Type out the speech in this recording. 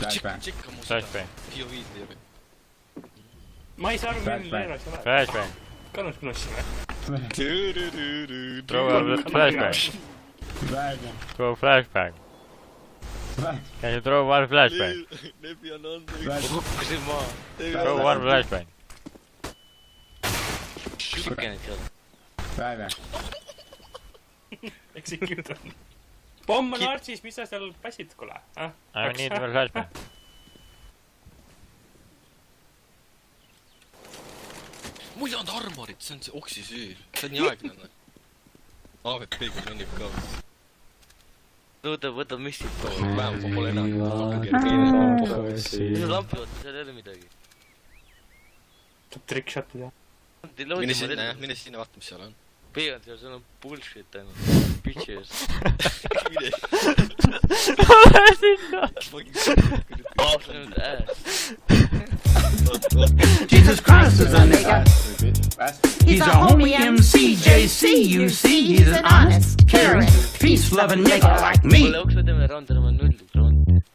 tšekka mu seda POV-d või. Ma ei saa aru, milline leeras ei ole. Flashbang. Kannus klossime. Throw a flashbang. Throw a flashbang. Can you throw one flashbang? Lebi on andnud. Kukkusin maa. Throw one flashbang. Sükenit ei ole. Execute on. Pomm on artsis, mis sa seal passid, kuule? I need one flashbang. Mul ei olnud armorit, see on see oksisüül. See on nii aeglane. AVP-ga mängib ka. Võta missid. Vähem kui pole enam. Mis sa lampi võtta, seal ei ole midagi. Saab trickshot'i teha. Mine sinna vaata, mis seal on. Peegad seal, seal on bullshit ainult. Bitches. Mine. Ole sinna! Absolute ass. Jesus Christ is a nigga. He's a homie MCJC, you see. He's an honest, caring, peace-loving nigga like me. Kuule, uks me teeme randel oma nulli.